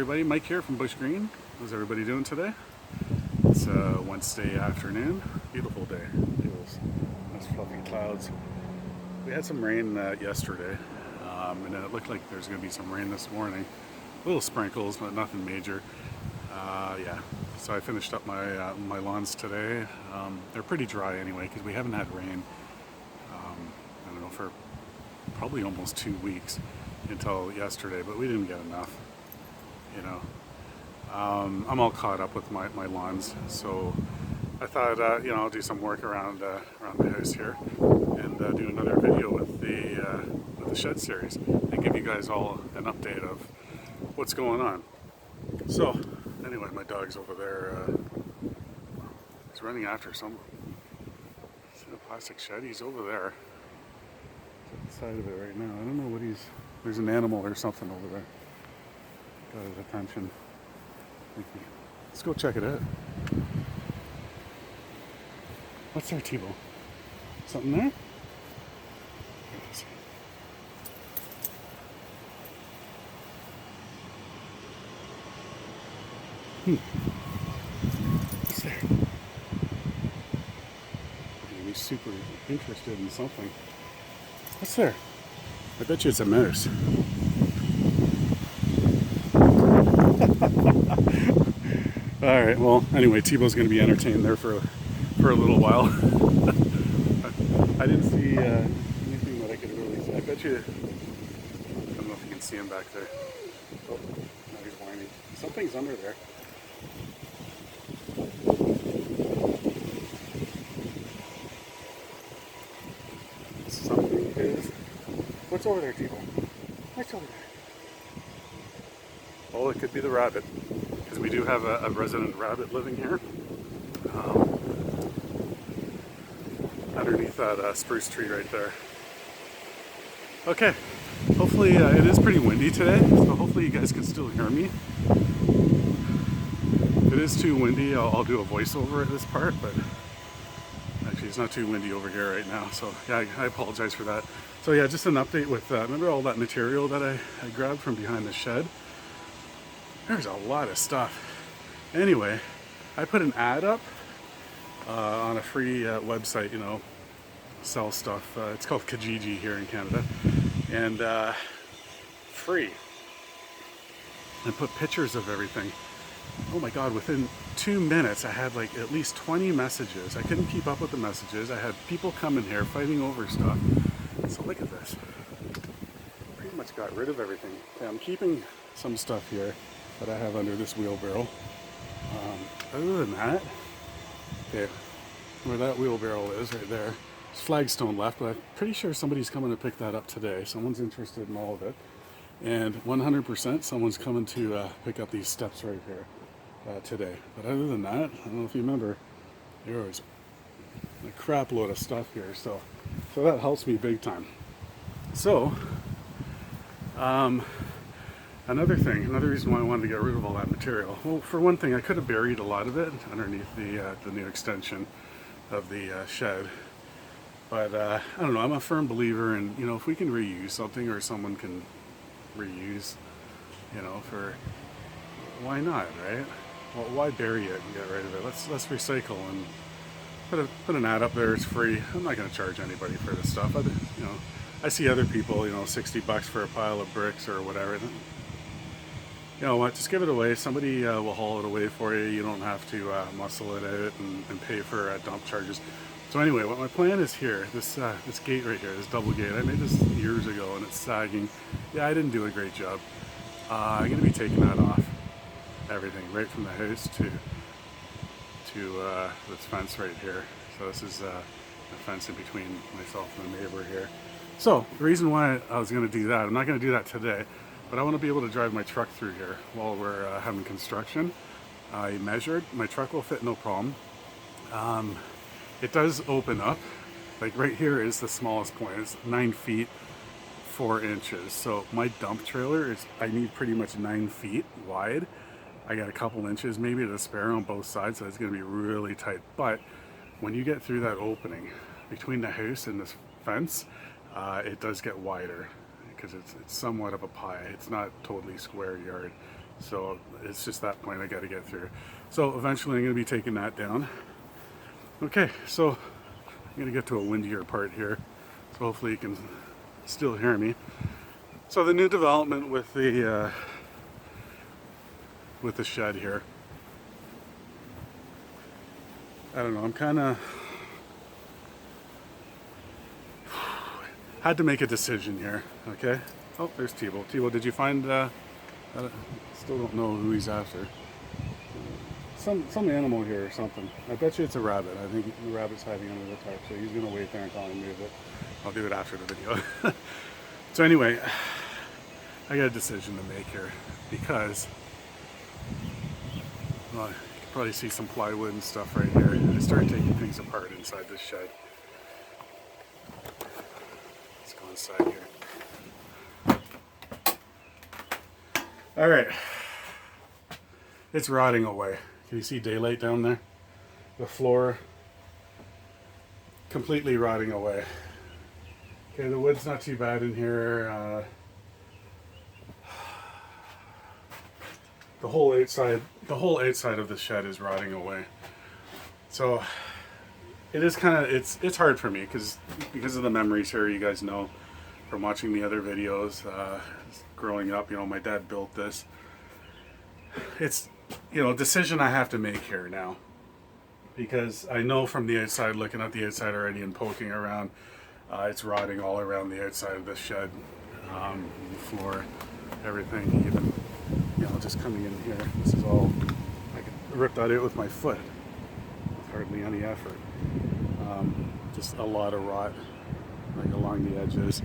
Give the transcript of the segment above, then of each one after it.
everybody, Mike here from Bush Green. How's everybody doing today? It's Wednesday afternoon, beautiful day. It was nice fluffy clouds. We had some rain yesterday, and it looked like there's going to be some rain this morning. Little sprinkles, but nothing major. Yeah, so I finished up my lawns today. They're pretty dry anyway because we haven't had rain, I don't know, for probably almost 2 weeks until yesterday, but we didn't get enough, you know. I'm all caught up with my lawns, so I thought, I'll do some work around the house here and do another video with the shed series and give you guys all an update of what's going on. So, anyway, my dog's over there. He's running after some plastic shed. He's over there. He's at the side of it right now. I don't know what there's an animal or something over there. Got his attention. Let's go check it out. What's there, Tebow? Something there? What's there? He's super interested in something. What's there? I bet you it's a mouse. Alright, well, anyway, Tebow's going to be entertained there for a little while. I didn't see anything that I could really see. I bet you, I don't know if you can see him back there. Oh, now he's whining. Something's under there. Something is... What's over there, Tebow? What's over there? Oh, it could be the rabbit. Because we do have a resident rabbit living here. Underneath that spruce tree right there. Okay, hopefully it is pretty windy today, so hopefully you guys can still hear me. If it is too windy, I'll do a voiceover at this part, but actually it's not too windy over here right now, so yeah, I apologize for that. So yeah, just an update with, remember all that material that I grabbed from behind the shed? There's a lot of stuff. Anyway, I put an ad up on a free website, sell stuff. It's called Kijiji here in Canada, and free. I put pictures of everything. Oh my God, within 2 minutes I had like at least 20 messages. I couldn't keep up with the messages. I had people coming here fighting over stuff. So look at this. Pretty much got rid of everything. Okay, I'm keeping some stuff here that I have under this wheelbarrow. Other than that, okay, where that wheelbarrow is right there, there's flagstone left, but I'm pretty sure somebody's coming to pick that up today. Someone's interested in all of it. And 100% someone's coming to pick up these steps right here today. But other than that, I don't know if you remember, there was a crap load of stuff here. So that helps me big time. So, another reason why I wanted to get rid of all that material. Well, for one thing, I could have buried a lot of it underneath the new extension of the shed. But I don't know, I'm a firm believer in, if we can reuse something or someone can reuse, why not, right? Well, why bury it and get rid of it? Let's recycle and put an ad up there. It's free. I'm not going to charge anybody for this stuff. I see other people, $60 for a pile of bricks or whatever. You know what, just give it away. Somebody will haul it away for you. You don't have to muscle it out and pay for dump charges. So anyway, what my plan is here, this gate right here, this double gate, I made this years ago and it's sagging. Yeah, I didn't do a great job. I'm going to be taking that off. Everything, right from the house to this fence right here. So this is a fence in between myself and the neighbor here. So the reason why I was going to do that, I'm not going to do that today, but I want to be able to drive my truck through here while we're having construction. I measured, my truck will fit no problem. It does open up, like right here is the smallest point, it's 9 feet 4 inches. So my dump trailer I need pretty much 9 feet wide. I got a couple inches maybe to spare on both sides, so it's going to be really tight. But when you get through that opening between the house and this fence, it does get wider because it's somewhat of a pie. It's not totally square yard. So it's just that point I got to get through. So eventually I'm going to be taking that down. Okay, so I'm going to get to a windier part here. So hopefully you can still hear me. So the new development with the shed here. I don't know, I'm kind of had to make a decision here, okay? Oh, there's Tebow. Tebow, did you find, I still don't know who he's after. Some animal here or something. I bet you it's a rabbit. I think the rabbit's hiding under the tarp, so he's gonna wait there until I move it. I'll do it after the video. So anyway, I got a decision to make here because, well, you can probably see some plywood and stuff right here. I started taking things apart inside this shed. Let's go inside here. All right, it's rotting away. Can you see daylight down there? The floor completely rotting away. Okay, the wood's not too bad in here. The whole outside of the shed is rotting away. So it is kind of it's hard for me because of the memories here. You guys know from watching the other videos. Growing up, you know, my dad built this. It's, you know, a decision I have to make here now, because I know from the outside, looking at the outside already and poking around, it's rotting all around the outside of the shed, the floor, everything. Even, you know, just coming in here, this is all, I could rip that out with my foot with hardly any effort. Just a lot of rot, like along the edges.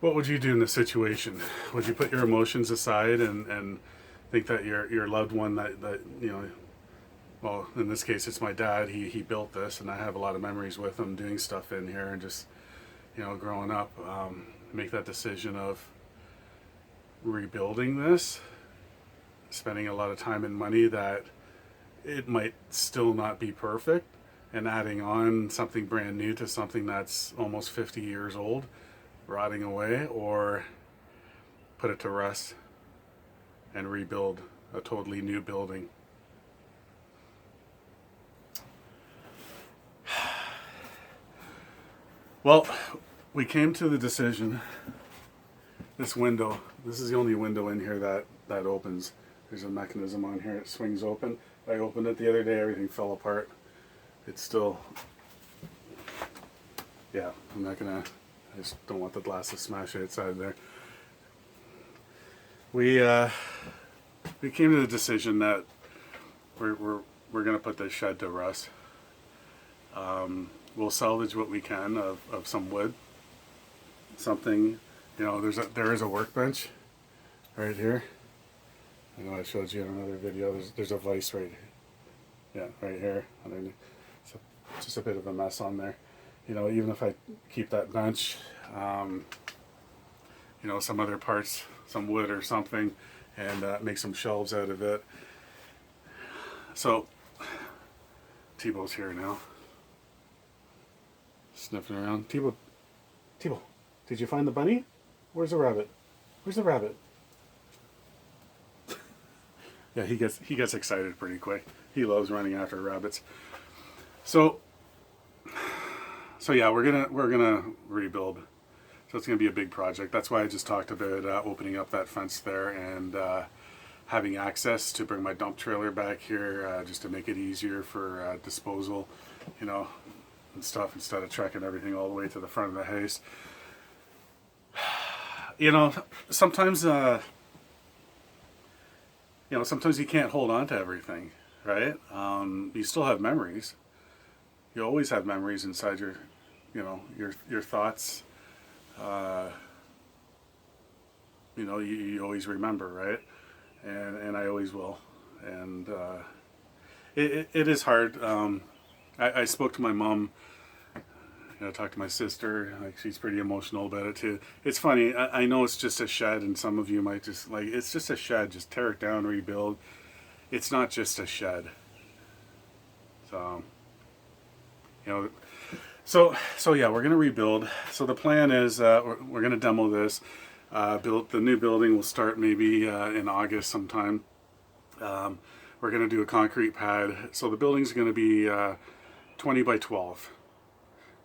What would you do in this situation? Would you put your emotions aside and think that your loved one that you know, well, in this case it's my dad, he built this and I have a lot of memories with him doing stuff in here and just, you know, growing up, make that decision of rebuilding this, spending a lot of time and money that it might still not be perfect, and adding on something brand new to something that's almost 50 years old, rotting away, or put it to rest and rebuild a totally new building. Well, we came to the decision, this window, this is the only window in here that opens. There's a mechanism on here, it swings open. I opened it the other day, everything fell apart. It's still, yeah, I'm not gonna, I just don't want the glass to smash outside there. We came to the decision that we're gonna put this shed to rest. We'll salvage what we can of some wood, something, you know. There is a workbench right here. I know I showed you in another video. There's a vise right here. Yeah, right here. It's just a bit of a mess on there. You know, even if I keep that bench, you know, some other parts, some wood or something, and make some shelves out of it. So, Tebow's here now. Sniffing around. Tebow, did you find the bunny? Where's the rabbit? Where's the rabbit? Yeah, he gets excited pretty quick. He loves running after rabbits. So yeah, we're gonna rebuild. So it's gonna be a big project. That's why I just talked about opening up that fence there and having access to bring my dump trailer back here, just to make it easier for disposal, you know, and stuff, instead of trekking everything all the way to the front of the house. You know, sometimes sometimes you can't hold on to everything, right? You still have memories. You always have memories inside your, you know, your thoughts. You know, you always remember, right? And I always will. And it is hard. I spoke to my mom. You know, talked to my sister. Like, she's pretty emotional about it too. It's funny. I know it's just a shed, and some of you might just like, it's just a shed. Just tear it down, rebuild. It's not just a shed. So, you know, So yeah, we're gonna rebuild. So the plan is we're gonna demo this. Build the new building will start maybe in August sometime. We're gonna do a concrete pad. So the building's gonna be 20 by 12.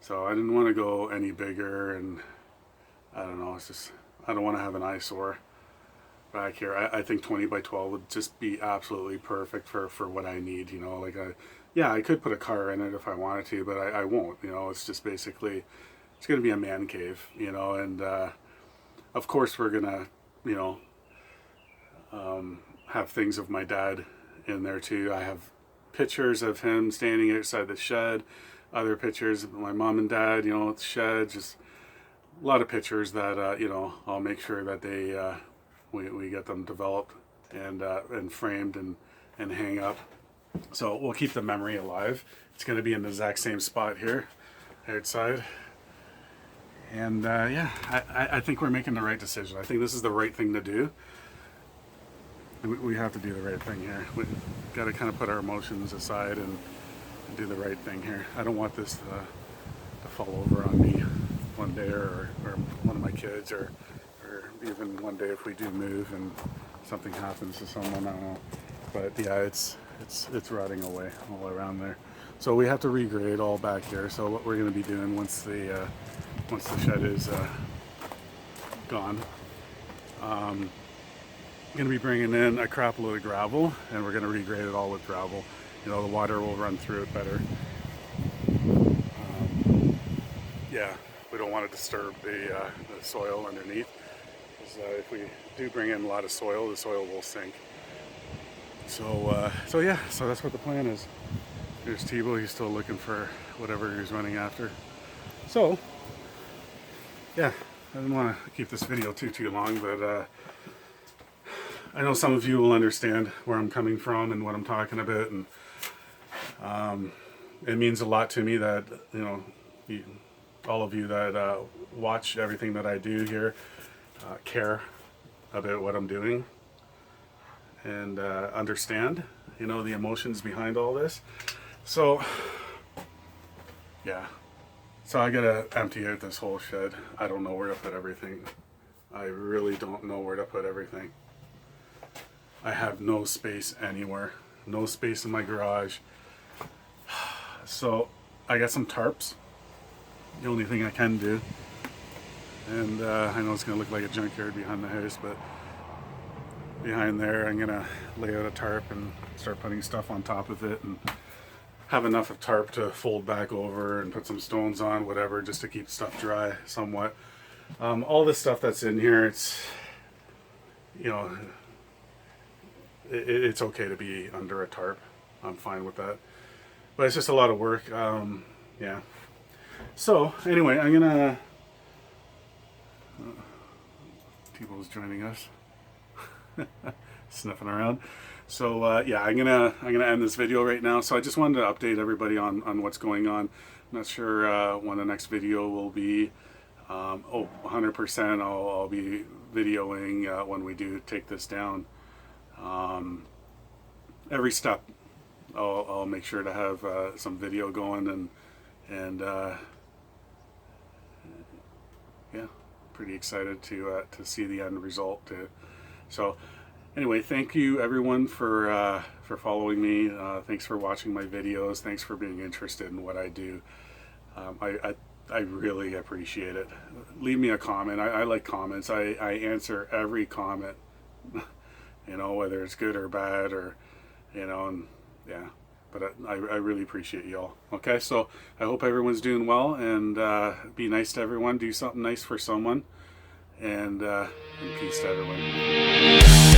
So I didn't want to go any bigger, and I don't know. It's just I don't want to have an eyesore back here. I think 20 by 12 would just be absolutely perfect for what I need. You know, like yeah, I could put a car in it if I wanted to, but I won't. You know, it's just basically it's gonna be a man cave. You know, and of course we're gonna you know have things of my dad in there too. I have pictures of him standing outside the shed, other pictures of my mom and dad, you know, at the shed, just a lot of pictures that, you know, I'll make sure that they, we get them developed and framed and hang up. So we'll keep the memory alive. It's going to be in the exact same spot here, outside. And yeah, I think we're making the right decision. I think this is the right thing to do. We have to do the right thing here. We got to kind of put our emotions aside and do the right thing here. I don't want this to fall over on me one day, or one of my kids, or even one day if we do move and something happens to someone. I don't know. But yeah, it's rotting away all around there. So we have to regrade all back here. So what we're going to be doing once the shed is gone. Going to be bringing in a crap load of gravel, and we're going to regrade it all with gravel. You know, the water will run through it better. Yeah, we don't want to disturb the soil underneath, because if we do bring in a lot of soil, the soil will sink. So yeah, so that's what the plan is. There's Thibaut, he's still looking for whatever he's running after. So yeah, I didn't want to keep this video too long, but I know some of you will understand where I'm coming from and what I'm talking about, and it means a lot to me that, you know, all of you that watch everything that I do here care about what I'm doing and understand, you know, the emotions behind all this. So yeah, so I gotta empty out this whole shed. I don't know where to put everything. I really don't know where to put everything. I have no space anywhere, no space in my garage. So I got some tarps, the only thing I can do. And I know it's gonna look like a junkyard behind the house, but behind there I'm gonna lay out a tarp and start putting stuff on top of it, and have enough of tarp to fold back over and put some stones on, whatever, just to keep stuff dry somewhat. All this stuff that's in here, it's, you know, it's okay to be under a tarp. I'm fine with that, but it's just a lot of work. Yeah. So anyway, I'm gonna Thibaut's joining us, sniffing around. So yeah, I'm gonna end this video right now. So I just wanted to update everybody on what's going on. I'm not sure when the next video will be. 100% I'll be videoing when we do take this down. Every step I'll make sure to have some video going, and yeah, pretty excited to see the end result too. So anyway, thank you everyone for following me. Thanks for watching my videos. Thanks for being interested in what I do. I really appreciate it. Leave me a comment. I like comments. I answer every comment. You know, whether it's good or bad, or, you know, and yeah, but I really appreciate y'all. Okay, so I hope everyone's doing well, and be nice to everyone. Do something nice for someone, and peace to everyone.